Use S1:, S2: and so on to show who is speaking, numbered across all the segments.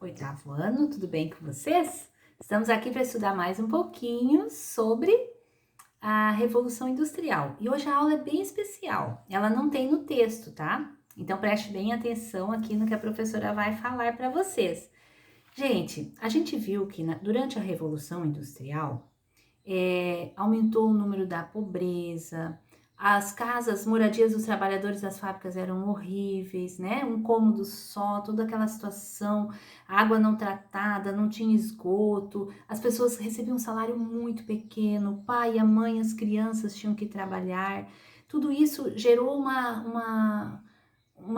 S1: Oitavo ano, tudo bem com vocês? Estamos aqui para estudar mais um pouquinho sobre a Revolução Industrial. E hoje a aula é bem especial, ela não tem no texto, tá? Então preste bem atenção aqui no que a professora vai falar para vocês. Gente, a gente viu que durante a Revolução Industrial aumentou o número da pobreza, as casas, moradias dos trabalhadores das fábricas eram horríveis, né? Um cômodo só, toda aquela situação, água não tratada, não tinha esgoto, as pessoas recebiam um salário muito pequeno, o pai, a mãe, as crianças tinham que trabalhar. Tudo isso gerou uma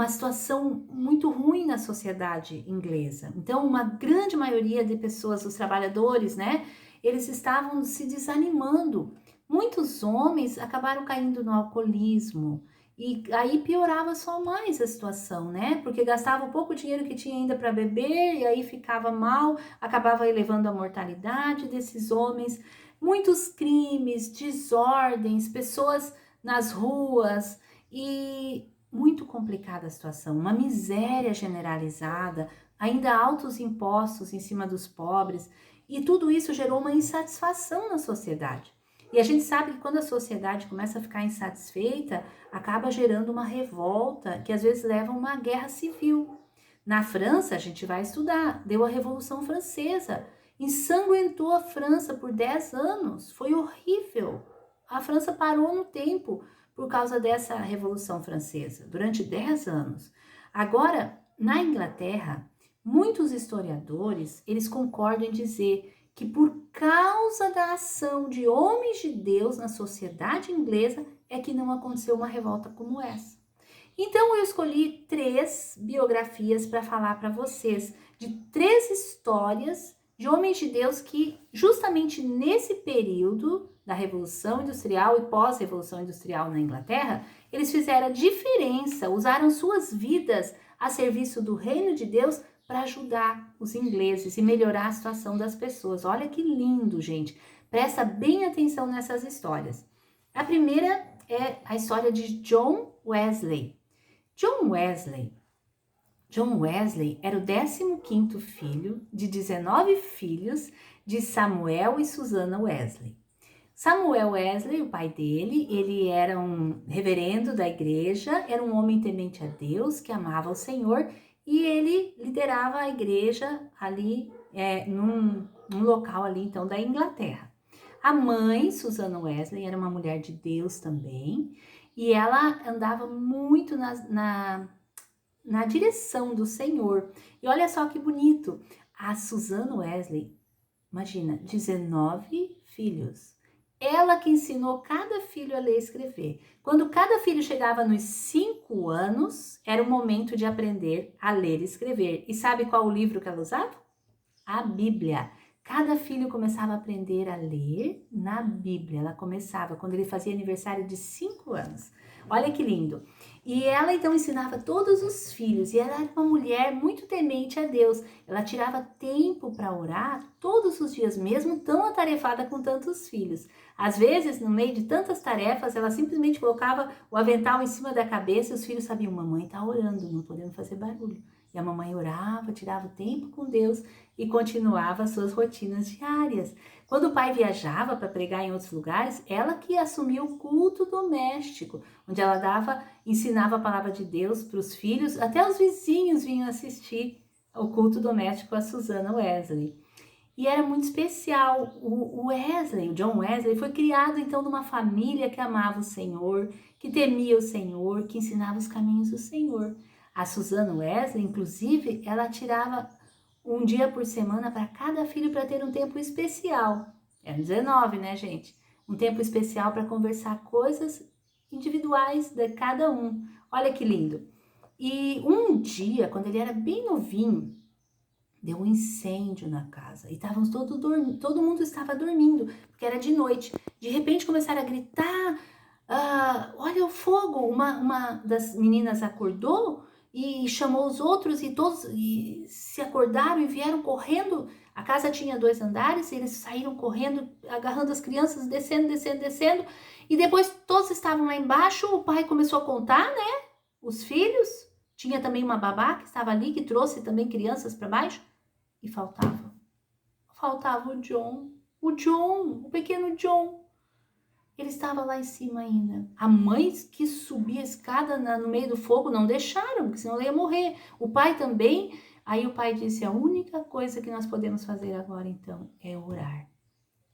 S1: situação muito ruim na sociedade inglesa. Então, uma grande maioria de pessoas, os trabalhadores, né? Eles estavam se desanimando. Muitos homens acabaram caindo no alcoolismo e aí piorava só mais a situação, né? Porque gastava o pouco dinheiro que tinha ainda para beber e aí ficava mal, acabava elevando a mortalidade desses homens. Muitos crimes, desordens, pessoas nas ruas e muito complicada a situação, uma miséria generalizada, ainda altos impostos em cima dos pobres. E tudo isso gerou uma insatisfação na sociedade. E a gente sabe que quando a sociedade começa a ficar insatisfeita, acaba gerando uma revolta que às vezes leva a uma guerra civil. Na França, a gente vai estudar, deu a Revolução Francesa, ensanguentou a França por 10 anos, foi horrível. A França parou no tempo por causa dessa Revolução Francesa, durante 10 anos. Agora, na Inglaterra, muitos historiadores, eles concordam em dizer que por causa da ação de homens de Deus na sociedade inglesa é que não aconteceu uma revolta como essa. Então eu escolhi 3 biografias para falar para vocês de 3 histórias de homens de Deus que justamente nesse período da Revolução Industrial e pós-Revolução Industrial na Inglaterra, eles fizeram a diferença, usaram suas vidas a serviço do reino de Deus para ajudar os ingleses e melhorar a situação das pessoas. Olha que lindo, gente. Presta bem atenção nessas histórias. A primeira é a história de John Wesley. John Wesley era o 15º filho de 19 filhos de Samuel e Susana Wesley. Samuel Wesley, o pai dele, ele era um reverendo da igreja, era um homem temente a Deus, que amava o Senhor, e ele liderava a igreja ali num local ali então da Inglaterra. A mãe, Susana Wesley, era uma mulher de Deus também, e ela andava muito na direção do Senhor. E olha só que bonito, a Susana Wesley, imagina, 19 filhos. Ela que ensinou cada filho a ler e escrever. Quando cada filho chegava nos 5 anos, era o momento de aprender a ler e escrever. E sabe qual o livro que ela usava? A Bíblia. Cada filho começava a aprender a ler na Bíblia. Ela começava quando ele fazia aniversário de 5 anos. Olha que lindo. E ela então ensinava todos os filhos. E ela era uma mulher muito temente a Deus. Ela tirava tempo para orar todos os dias, mesmo tão atarefada com tantos filhos. Às vezes, no meio de tantas tarefas, ela simplesmente colocava o avental em cima da cabeça e os filhos sabiam, mamãe está orando, não podemos fazer barulho. E a mamãe orava, tirava o tempo com Deus e continuava suas rotinas diárias. Quando o pai viajava para pregar em outros lugares, ela que assumiu o culto doméstico, onde ela ensinava a palavra de Deus para os filhos, até os vizinhos vinham assistir ao culto doméstico a Susana Wesley. E era muito especial. O John Wesley, foi criado então numa família que amava o Senhor, que temia o Senhor, que ensinava os caminhos do Senhor. A Susana Wesley, inclusive, ela tirava um dia por semana para cada filho para ter um tempo especial. Eram 19, né, gente? Um tempo especial para conversar coisas individuais de cada um. Olha que lindo. E um dia, quando ele era bem novinho, deu um incêndio na casa e todo mundo estava dormindo, porque era de noite. De repente começaram a gritar, olha o fogo. Uma das meninas acordou e chamou os outros e todos se acordaram e vieram correndo. A casa tinha 2 andares e eles saíram correndo, agarrando as crianças, descendo. E depois todos estavam lá embaixo, o pai começou a contar, né, os filhos. Tinha também uma babá que estava ali, que trouxe também crianças para baixo. E faltava o John, o pequeno John. Ele estava lá em cima ainda. A mãe que subia a escada no meio do fogo não deixaram, porque senão ele ia morrer. O pai também. Aí o pai disse, a única coisa que nós podemos fazer agora então é orar.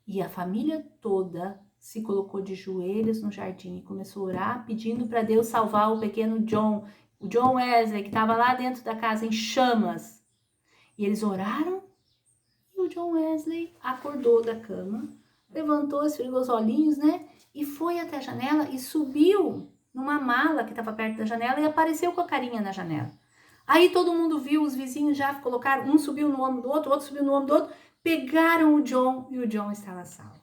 S1: E a família toda se colocou de joelhos no jardim e começou a orar, pedindo para Deus salvar o pequeno John, o John Wesley, que estava lá dentro da casa em chamas. E eles oraram e o John Wesley acordou da cama, levantou, esfregou os olhinhos, né? E foi até a janela e subiu numa mala que estava perto da janela e apareceu com a carinha na janela. Aí todo mundo viu, os vizinhos já colocaram, um subiu no ombro do outro subiu no ombro do outro, pegaram o John e o John estava salvo.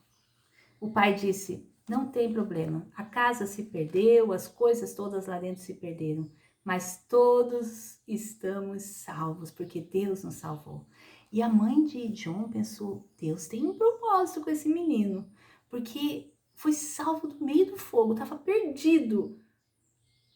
S1: O pai disse, não tem problema, a casa se perdeu, as coisas todas lá dentro se perderam, mas todos estamos salvos, porque Deus nos salvou. E a mãe de John pensou, Deus tem um propósito com esse menino, porque foi salvo do meio do fogo, estava perdido.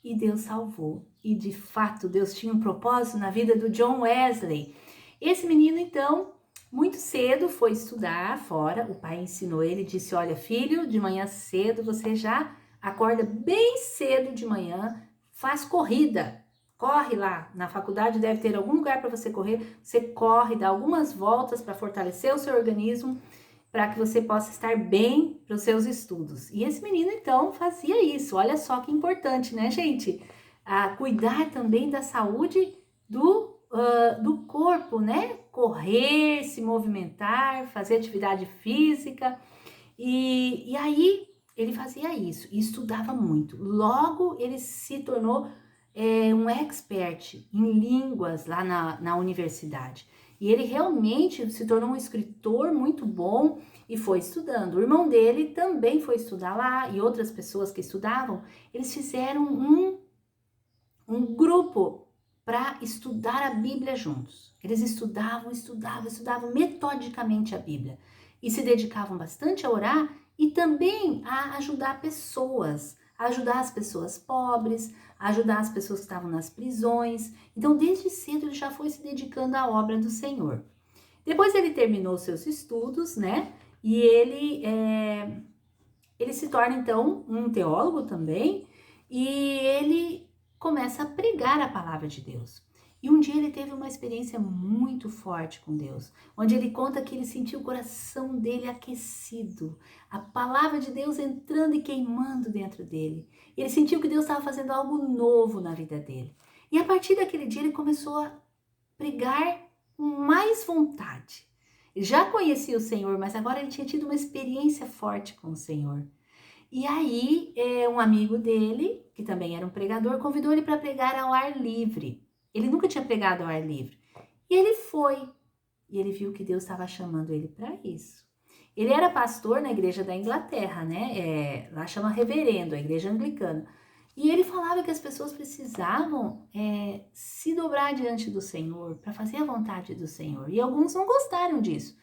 S1: E Deus salvou. E de fato, Deus tinha um propósito na vida do John Wesley. Esse menino, então, muito cedo foi estudar fora. O pai ensinou ele, disse, olha, filho, de manhã cedo você já acorda bem cedo de manhã, faz corrida. Corre lá, na faculdade deve ter algum lugar para você correr. Você corre, dá algumas voltas para fortalecer o seu organismo, para que você possa estar bem para os seus estudos. E esse menino, então, fazia isso. Olha só que importante, né, gente? Cuidar também da saúde do corpo, né? Correr, se movimentar, fazer atividade física. E aí, ele fazia isso e estudava muito. Logo, ele se tornou um expert em línguas lá na universidade. E ele realmente se tornou um escritor muito bom e foi estudando. O irmão dele também foi estudar lá e outras pessoas que estudavam, eles fizeram um grupo para estudar a Bíblia juntos. Eles estudavam metodicamente a Bíblia e se dedicavam bastante a orar e também a ajudar pessoas, a ajudar as pessoas pobres, a ajudar as pessoas que estavam nas prisões. Então, desde cedo ele já foi se dedicando à obra do Senhor. Depois ele terminou seus estudos, né? E ele se torna então um teólogo também e ele começa a pregar a palavra de Deus. E um dia ele teve uma experiência muito forte com Deus, onde ele conta que ele sentiu o coração dele aquecido, a palavra de Deus entrando e queimando dentro dele. Ele sentiu que Deus estava fazendo algo novo na vida dele. E a partir daquele dia ele começou a pregar com mais vontade. Ele já conhecia o Senhor, mas agora ele tinha tido uma experiência forte com o Senhor. E aí, um amigo dele, que também era um pregador, convidou ele para pregar ao ar livre. Ele nunca tinha pregado ao ar livre. E ele foi. E ele viu que Deus estava chamando ele para isso. Ele era pastor na igreja da Inglaterra, né? Lá chama reverendo, a igreja anglicana. E ele falava que as pessoas precisavam se dobrar diante do Senhor, para fazer a vontade do Senhor. E alguns não gostaram disso.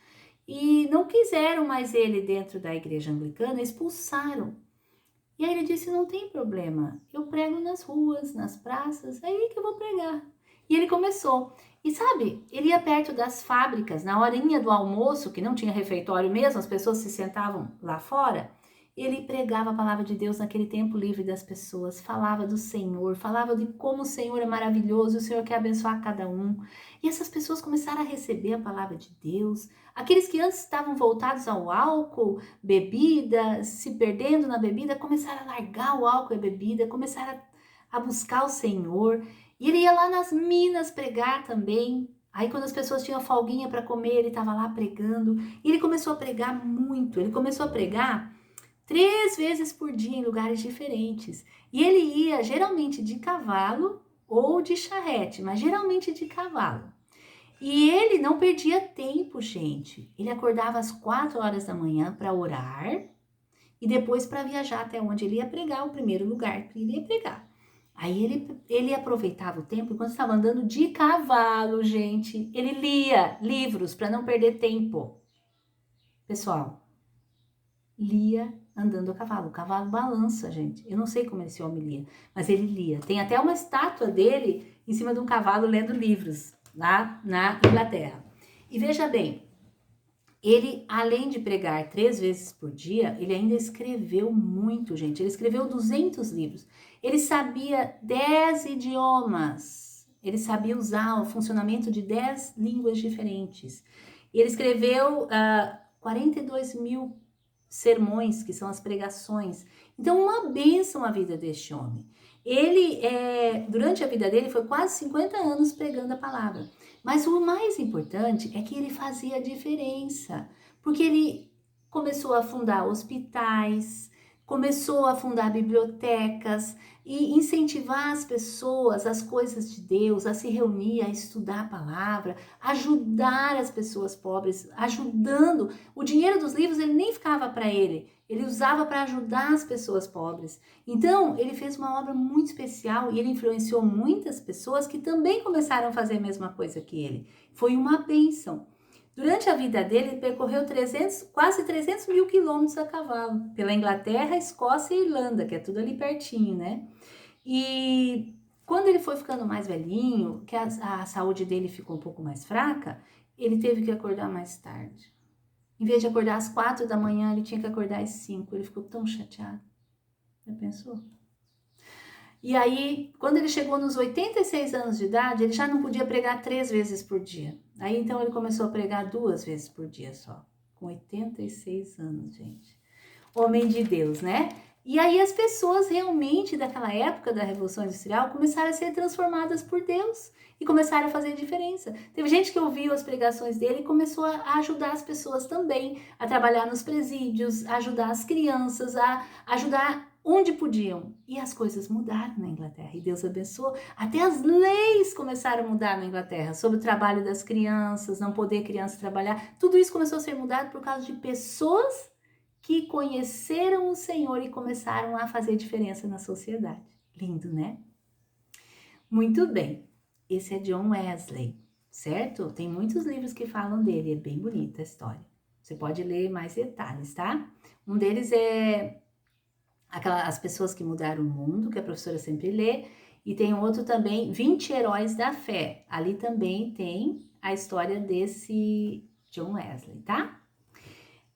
S1: E não quiseram mais ele dentro da igreja anglicana, expulsaram. E aí ele disse, não tem problema, eu prego nas ruas, nas praças, é aí que eu vou pregar. E ele começou. E sabe, ele ia perto das fábricas, na horinha do almoço, que não tinha refeitório mesmo, as pessoas se sentavam lá fora. Ele pregava a palavra de Deus naquele tempo livre das pessoas, falava do Senhor, falava de como o Senhor é maravilhoso, o Senhor quer abençoar cada um. E essas pessoas começaram a receber a palavra de Deus. Aqueles que antes estavam voltados ao álcool, bebida, se perdendo na bebida, começaram a largar o álcool e a bebida, começaram a buscar o Senhor. E ele ia lá nas minas pregar também. Aí quando as pessoas tinham folguinha para comer, ele estava lá pregando. E ele começou a pregar muito, ele começou a pregar 3 vezes por dia em lugares diferentes. E ele ia geralmente de cavalo ou de charrete, mas geralmente de cavalo. E ele não perdia tempo, gente. Ele acordava às 4 horas da manhã para orar e depois para viajar até onde ele ia pregar, o primeiro lugar que ele ia pregar. Aí ele aproveitava o tempo, quando estava andando de cavalo, gente, ele lia livros para não perder tempo. Pessoal, lia andando a cavalo. O cavalo balança, gente. Eu não sei como esse homem lia, mas ele lia. Tem até uma estátua dele em cima de um cavalo lendo livros lá na Inglaterra. E veja bem, ele, além de pregar 3 vezes por dia, ele ainda escreveu muito, gente. Ele escreveu 200 livros. Ele sabia 10 idiomas. Ele sabia usar o funcionamento de 10 línguas diferentes. Ele escreveu 42 mil sermões, que são as pregações. Então, uma bênção a vida deste homem. Ele, durante a vida dele, foi quase 50 anos pregando a palavra. Mas o mais importante é que ele fazia a diferença, porque ele começou a fundar hospitais, começou a fundar bibliotecas e incentivar as pessoas, as coisas de Deus, a se reunir, a estudar a palavra, ajudar as pessoas pobres, ajudando. O dinheiro dos livros ele nem ficava para ele, ele usava para ajudar as pessoas pobres. Então, ele fez uma obra muito especial e ele influenciou muitas pessoas que também começaram a fazer a mesma coisa que ele. Foi uma bênção. Durante a vida dele, ele percorreu quase 300 mil quilômetros a cavalo, pela Inglaterra, Escócia e Irlanda, que é tudo ali pertinho, né? E quando ele foi ficando mais velhinho, que a saúde dele ficou um pouco mais fraca, ele teve que acordar mais tarde. Em vez de acordar às 4 da manhã, ele tinha que acordar às 5. Ele ficou tão chateado. Já pensou? E aí, quando ele chegou nos 86 anos de idade, ele já não podia pregar 3 vezes por dia. Aí, então, ele começou a pregar 2 vezes por dia só. Com 86 anos, gente. Homem de Deus, né? E aí, as pessoas realmente daquela época da Revolução Industrial começaram a ser transformadas por Deus e começaram a fazer diferença. Teve gente que ouviu as pregações dele e começou a ajudar as pessoas também, a trabalhar nos presídios, a ajudar as crianças, a ajudar onde podiam. E as coisas mudaram na Inglaterra. E Deus abençoou. Até as leis começaram a mudar na Inglaterra. Sobre o trabalho das crianças, não poder criança trabalhar. Tudo isso começou a ser mudado por causa de pessoas que conheceram o Senhor e começaram a fazer diferença na sociedade. Lindo, né? Muito bem. Esse é John Wesley, certo? Tem muitos livros que falam dele. É bem bonita a história. Você pode ler mais detalhes, tá? Um deles é as pessoas que mudaram o mundo, que a professora sempre lê, e tem outro também, 20 Heróis da Fé. Ali também tem a história desse John Wesley, tá?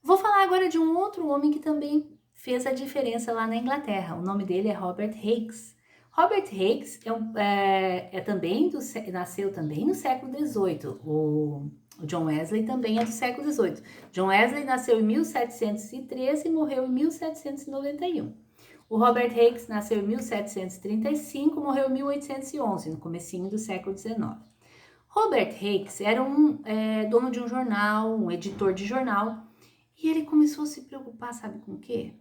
S1: Vou falar agora de um outro homem que também fez a diferença lá na Inglaterra. O nome dele é Robert Hicks. Robert Hicks nasceu também no século XVIII. O John Wesley também é do século XVIII. John Wesley nasceu em 1713 e morreu em 1791. O Robert Hicks nasceu em 1735 e morreu em 1811, no comecinho do século XIX. Robert Hicks era dono de um jornal, um editor de jornal, e ele começou a se preocupar, sabe com o quê?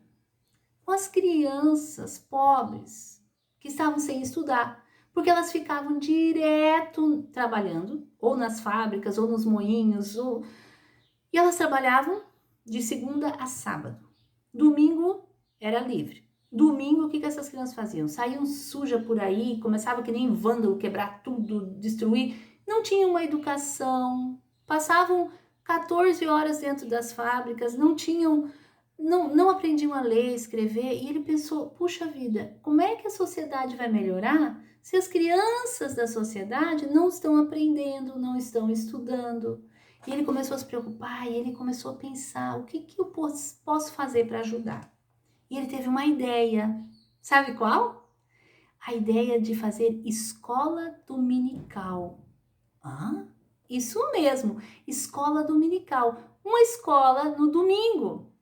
S1: Com as crianças pobres que estavam sem estudar, porque elas ficavam direto trabalhando, ou nas fábricas, ou nos moinhos, e elas trabalhavam de segunda a sábado. Domingo era livre. Domingo, o que essas crianças faziam? Saíam suja por aí, começava que nem vândalo, quebrar tudo, destruir. Não tinham uma educação, passavam 14 horas dentro das fábricas, não aprendiam a ler, escrever. E ele pensou, puxa vida, como é que a sociedade vai melhorar se as crianças da sociedade não estão aprendendo, não estão estudando? E ele começou a se preocupar e ele começou a pensar, o que eu posso fazer para ajudar? E ele teve uma ideia, sabe qual? A ideia de fazer escola dominical. Isso mesmo, escola dominical. Uma escola no domingo.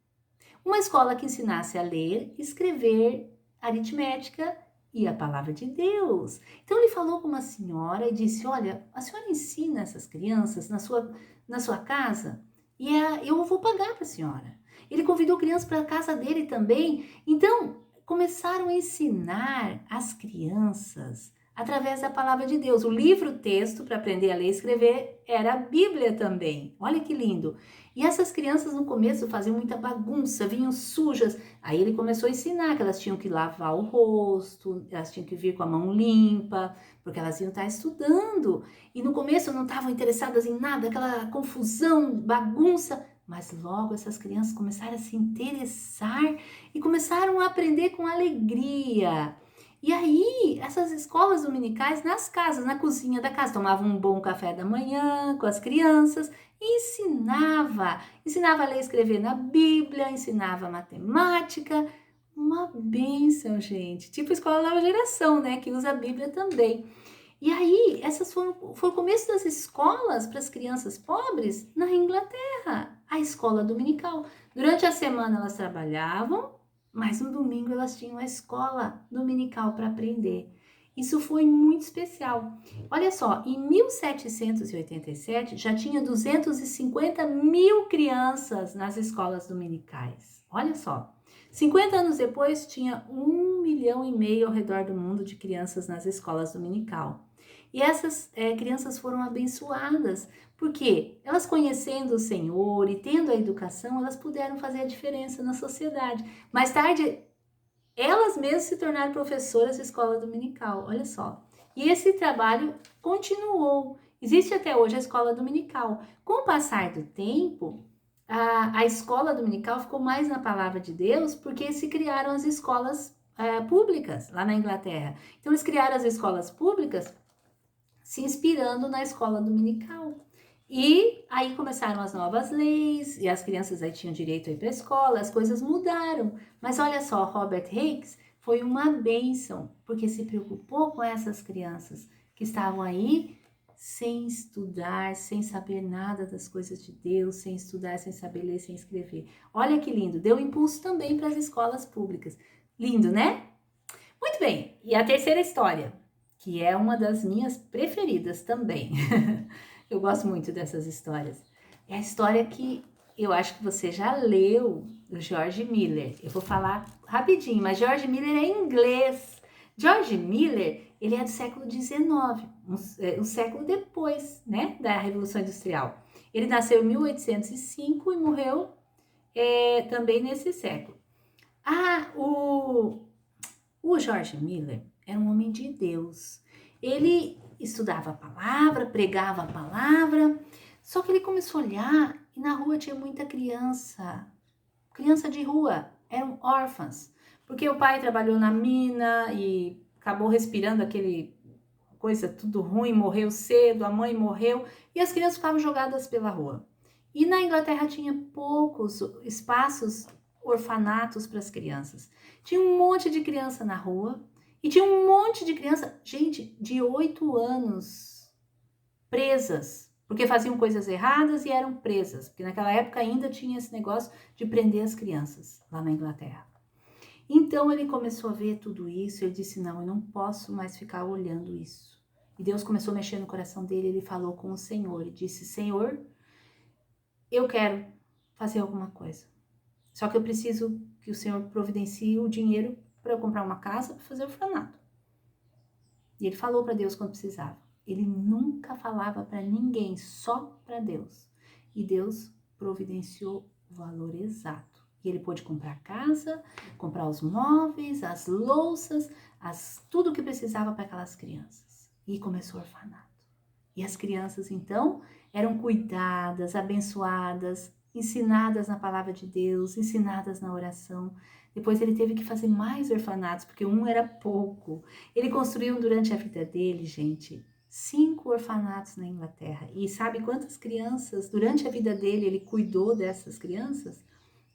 S1: Uma escola que ensinasse a ler, escrever, aritmética e a palavra de Deus. Então ele falou com uma senhora e disse, olha, a senhora ensina essas crianças na sua casa e eu vou pagar para a senhora. Ele convidou crianças para a casa dele também. Então, começaram a ensinar as crianças através da palavra de Deus. O livro-texto para aprender a ler e escrever era a Bíblia também. Olha que lindo. E essas crianças no começo faziam muita bagunça, vinham sujas. Aí ele começou a ensinar que elas tinham que lavar o rosto, elas tinham que vir com a mão limpa, porque elas iam estar estudando. E no começo não estavam interessadas em nada, aquela confusão, bagunça. Mas logo essas crianças começaram a se interessar e começaram a aprender com alegria. E aí, essas escolas dominicais nas casas, na cozinha da casa, tomavam um bom café da manhã com as crianças, e ensinava a ler e escrever na Bíblia, ensinava matemática, uma bênção, gente. Tipo escola nova geração, né, que usa a Bíblia também. E aí, foi o começo das escolas para as crianças pobres na Inglaterra, a escola dominical. Durante a semana elas trabalhavam, mas no domingo elas tinham a escola dominical para aprender. Isso foi muito especial. Olha só, em 1787 já tinha 250 mil crianças nas escolas dominicais. Olha só. 50 anos depois, tinha 1,5 milhão ao redor do mundo de crianças nas escolas dominical. E essas crianças foram abençoadas, porque elas conhecendo o Senhor e tendo a educação, elas puderam fazer a diferença na sociedade. Mais tarde, elas mesmas se tornaram professoras de escola dominical, olha só. E esse trabalho continuou. Existe até hoje a escola dominical. Com o passar do tempo, a escola dominical ficou mais na palavra de Deus, porque se criaram as escolas públicas lá na Inglaterra. Então, eles criaram as escolas públicas se inspirando na escola dominical. E aí começaram as novas leis, e as crianças aí tinham direito a ir para a escola, as coisas mudaram. Mas olha só, Robert Hicks foi uma bênção, porque se preocupou com essas crianças que estavam aí sem estudar, sem saber nada das coisas de Deus, sem estudar, sem saber ler, sem escrever. Olha que lindo, deu impulso também para as escolas públicas. Lindo, né? Muito bem, e a terceira história, que é uma das minhas preferidas também. Eu gosto muito dessas histórias. É a história que eu acho que você já leu, do George Miller. Eu vou falar rapidinho, mas George Miller é inglês. George Miller, ele é do século XIX, um século depois, né, da Revolução Industrial. Ele nasceu em 1805 e morreu também nesse século. O George Miller era um homem de Deus. Ele estudava a palavra, pregava a palavra, só que ele começou a olhar e na rua tinha muita criança. Criança de rua, eram órfãs, porque o pai trabalhou na mina e acabou respirando aquele coisa tudo ruim, morreu cedo, a mãe morreu e as crianças ficavam jogadas pela rua. E na Inglaterra tinha poucos espaços orfanatos para as crianças. Tinha um monte de criança na rua e tinha um monte de criança, gente, de 8 anos presas, porque faziam coisas erradas e eram presas, porque naquela época ainda tinha esse negócio de prender as crianças lá na Inglaterra. Então ele começou a ver tudo isso e ele disse, não, eu não posso mais ficar olhando isso. E Deus começou a mexer no coração dele, ele falou com o Senhor e disse, Senhor, eu quero fazer alguma coisa. Só que eu preciso que o Senhor providencie o dinheiro para eu comprar uma casa para fazer orfanato. E ele falou para Deus quando precisava. Ele nunca falava para ninguém, só para Deus. E Deus providenciou o valor exato. E ele pôde comprar a casa, comprar os móveis, as louças, tudo que precisava para aquelas crianças. E começou o orfanato. E as crianças, então, eram cuidadas, abençoadas, ensinadas na palavra de Deus, ensinadas na oração. Depois ele teve que fazer mais orfanatos, porque um era pouco. Ele construiu durante a vida dele, gente, 5 orfanatos na Inglaterra. E sabe quantas crianças, durante a vida dele, ele cuidou dessas crianças?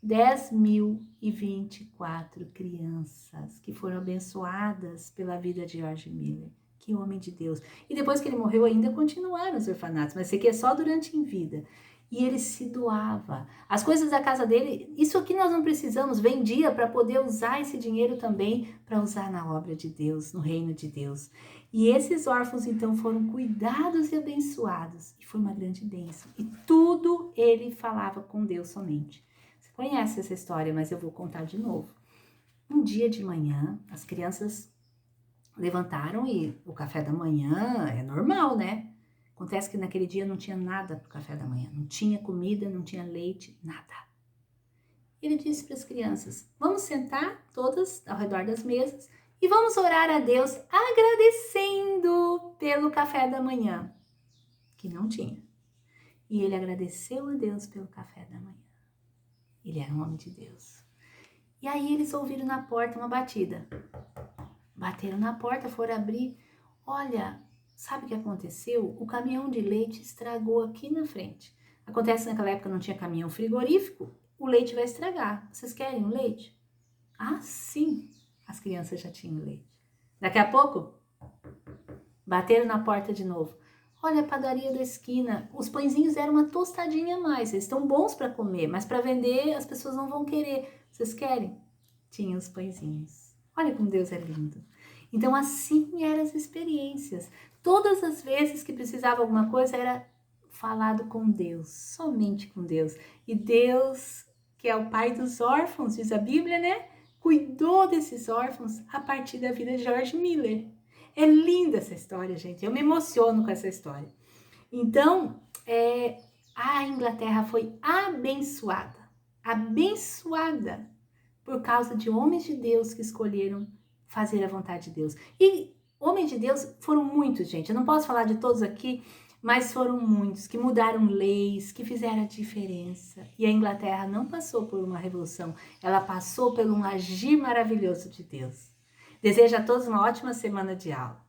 S1: 10.024 crianças que foram abençoadas pela vida de George Miller. Que homem de Deus. E depois que ele morreu ainda continuaram os orfanatos, mas isso aqui é só durante em vida. E ele se doava. As coisas da casa dele, isso aqui nós não precisamos, vendia para poder usar esse dinheiro também para usar na obra de Deus, no reino de Deus. E esses órfãos então foram cuidados e abençoados. E foi uma grande bênção. E tudo ele falava com Deus somente. Você conhece essa história, mas eu vou contar de novo. Um dia de manhã, as crianças levantaram e o café da manhã é normal, né? Acontece que naquele dia não tinha nada para o café da manhã. Não tinha comida, não tinha leite, nada. Ele disse para as crianças, vamos sentar todas ao redor das mesas e vamos orar a Deus agradecendo pelo café da manhã, que não tinha. E ele agradeceu a Deus pelo café da manhã. Ele era um homem de Deus. E aí eles ouviram na porta uma batida. Bateram na porta, foram abrir. Olha, sabe o que aconteceu? O caminhão de leite estragou aqui na frente. Acontece que naquela época não tinha caminhão frigorífico, o leite vai estragar. Vocês querem o leite? Ah, sim! As crianças já tinham leite. Daqui a pouco, bateram na porta de novo. Olha, a padaria da esquina, os pãezinhos eram uma tostadinha a mais. Eles estão bons para comer, mas para vender as pessoas não vão querer. Vocês querem? Tinha os pãezinhos. Olha como Deus é lindo. Então assim eram as experiências. Todas as vezes que precisava alguma coisa era falado com Deus, somente com Deus. E Deus, que é o pai dos órfãos, diz a Bíblia, né? Cuidou desses órfãos a partir da vida de George Miller. É linda essa história, gente. Eu me emociono com essa história. Então, a Inglaterra foi abençoada por causa de homens de Deus que escolheram fazer a vontade de Deus. E homens de Deus foram muitos, gente. Eu não posso falar de todos aqui, mas foram muitos que mudaram leis, que fizeram a diferença. E a Inglaterra não passou por uma revolução, ela passou por um agir maravilhoso de Deus. Desejo a todos uma ótima semana de aula.